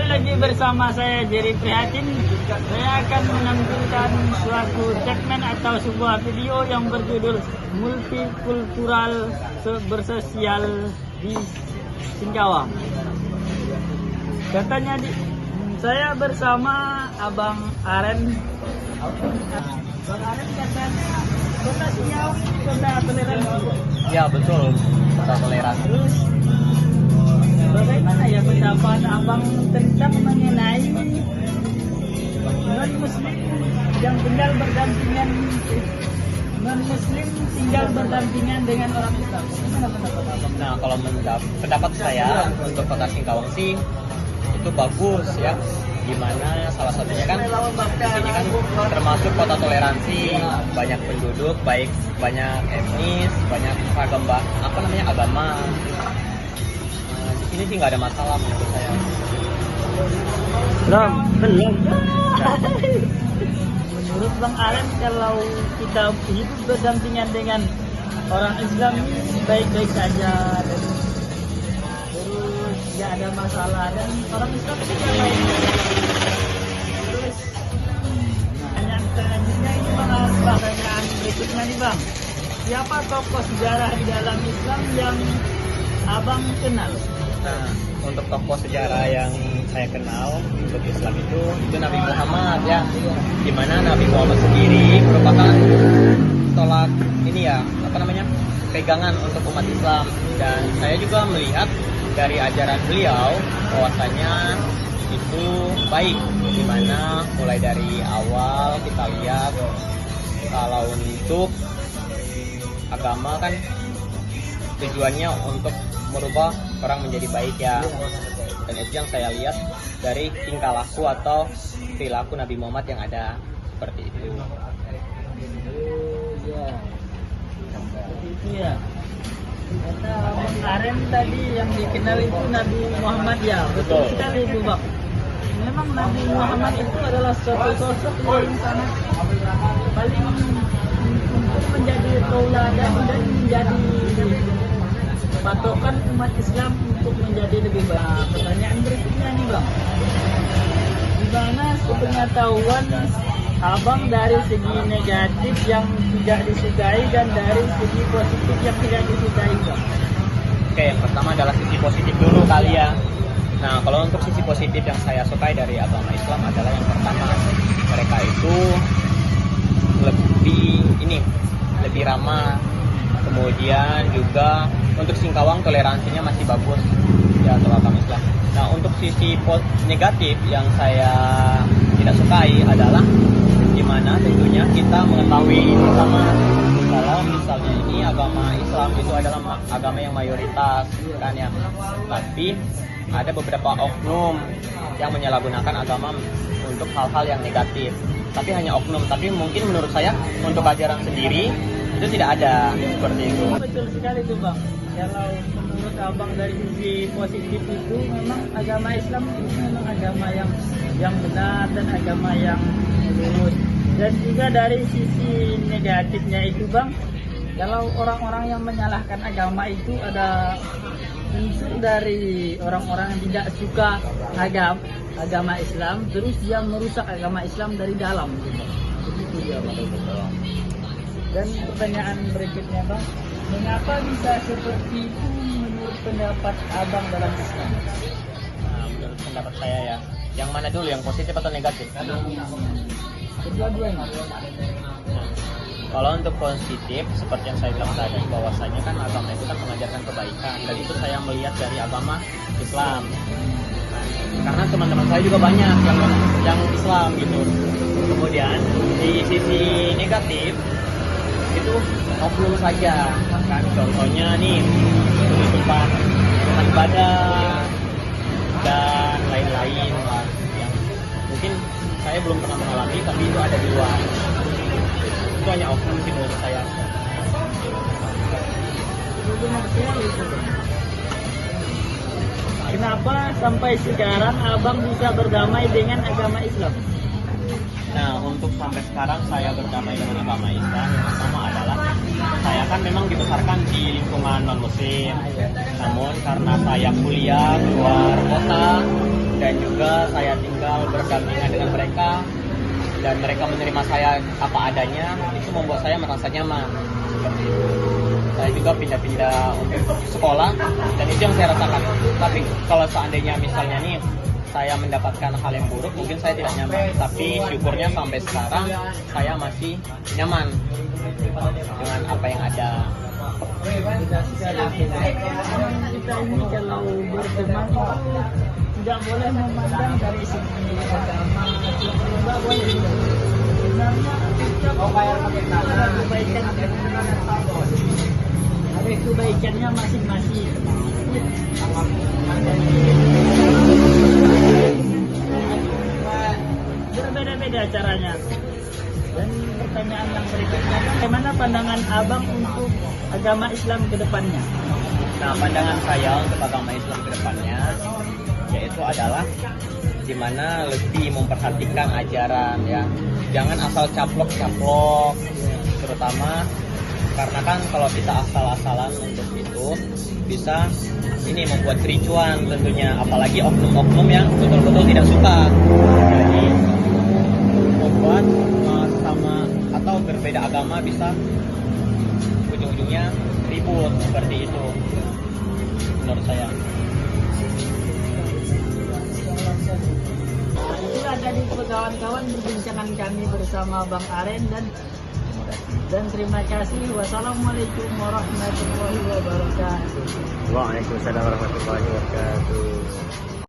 lagi bersama saya Jerry Prihatin. Saya akan menampilkan suatu segmen atau sebuah video yang berjudul Multikultural Bersosial di Singkawang. Katanya saya bersama Abang Aren. Bang Aren katanya kota Singkawang kota toleransi. Ya betul, kota toleransi. Terus bagaimana ya pendapat Abang tentang mengenai non-muslim yang tinggal berdampingan dengan orang Islam? Bagaimana pendapat Abang? Nah, kalau pendapat saya untuk kota Singkawang sih itu bagus ya. Dimana salah satunya kan di sini kan termasuk kota toleransi, banyak penduduk, baik banyak etnis, banyak agama. Di sini sih nggak ada masalah menurut saya. Belum. Menurut Bang Aren, kalau kita hidup berdampingan dengan orang Islam baik-baik saja dan terus nggak ada masalah, dan orang Islam itu terus selanjutnya ini pertanyaan berikutnya nih Bang, siapa tokoh sejarah di dalam Islam yang Abang kenal? Nah, untuk tokoh sejarah yang saya kenal untuk Islam itu Nabi Muhammad ya. Dimana Nabi Muhammad sendiri merupakan tolak pegangan untuk umat Islam, dan saya juga melihat dari ajaran beliau bahwasanya itu baik. Dimana mulai dari awal kita lihat kalau untuk agama kan tujuannya untuk merubah orang menjadi baik ya, dan itu yang saya lihat dari tingkah laku atau perilaku Nabi Muhammad yang ada seperti itu. Seperti itu ya. Kata Bang Aren tadi yang dikenal itu Nabi Muhammad ya, betul sekali itu Bang. Memang Nabi Muhammad itu adalah suatu sosok yang sangat paling untuk menjadi tauladan dan menjadi patokan umat Islam untuk menjadi lebih baik. Pertanyaan berikutnya nih Bang, gimana sepengetahuan Abang dari segi negatif yang tidak disukai dan dari segi positif yang tidak disukai Bang? Oke, yang pertama adalah sisi positif dulu kali ya. Nah, kalau untuk sisi positif yang saya sukai dari agama Islam adalah yang pertama, mereka itu lebih ramah. Kemudian juga untuk Singkawang toleransinya masih bagus ya untuk agama Islam. Nah, untuk sisi negatif yang saya tidak sukai adalah dimana tentunya kita mengetahui ini sama, kalau misalnya ini agama Islam itu adalah agama yang mayoritas kan ya, tapi ada beberapa oknum yang menyalahgunakan agama untuk hal-hal yang negatif. Tapi hanya oknum, tapi mungkin menurut saya untuk ajaran sendiri itu tidak ada seperti itu. Betul sekali tuh Bang. Kalau menurut Abang dari sisi positif itu memang agama Islam itu memang agama yang benar dan agama yang lurus. Dan juga dari sisi negatifnya itu Bang, kalau orang-orang yang menyalahkan agama itu ada unsur dari orang-orang yang tidak suka agama Islam, terus dia merusak agama Islam dari dalam. Begitu ya Bang. Dan pertanyaan berikutnya Bang, mengapa bisa seperti itu menurut pendapat Abang dalam Islam? Nah, menurut pendapat saya ya, yang mana dulu, yang positif atau negatif? Kedua-duanya. Kalau untuk positif, seperti yang saya bilang tadi, bahwasanya kan agama itu kan mengajarkan kebaikan, dan itu saya melihat dari agama Islam. Karena teman-teman saya juga banyak yang Islam gitu. Kemudian di sisi negatif itu oknum saja kan, contohnya nih tempat ibadah dan lain-lain lah yang mungkin saya belum pernah mengalami, tapi itu ada di luar. Itu hanya oknum sih menurut saya. Kenapa sampai sekarang Abang bisa berdamai dengan agama Islam? Nah, untuk sampai sekarang saya berdamai dengan agama Islam, yang pertama adalah saya kan memang dibesarkan di lingkungan non-muslim. Namun karena saya kuliah keluar kota dan juga saya tinggal berdampingan dengan mereka dan mereka menerima saya apa adanya, itu membuat saya merasa nyaman. Seperti itu. Saya juga pindah-pindah untuk sekolah dan itu yang saya rasakan. Tapi kalau seandainya misalnya nih saya mendapatkan hal yang buruk, mungkin saya tidak nyaman. Tapi syukurnya sampai sekarang saya masih nyaman dengan apa yang ada. Tidak sekali. Kita ini kalau berteman tidak boleh memandang dari segi agama, tidak boleh. Sebenarnya kita ada kebaikan, ada kebaikannya masing-masing. Berbeda-beda caranya. Dan pertanyaan yang berikutnya, bagaimana pandangan abang untuk agama Islam ke depannya? Nah, pandangan saya untuk agama Islam ke depannya yaitu adalah dimana lebih memperhatikan ajaran ya. Jangan asal caplok-caplok, terutama karena kan kalau kita asal-asalan untuk itu bisa ini membuat kericuan tentunya, apalagi oknum-oknum yang betul-betul tidak suka. Jadi membuat sama atau berbeda agama bisa ujung-ujungnya ribut seperti itu menurut saya. Itulah tadi kawan-kawan perbincangan kami bersama Bang Aren dan terima kasih. Wassalamualaikum warahmatullahi wabarakatuh. Waalaikumsalam warahmatullahi wabarakatuh.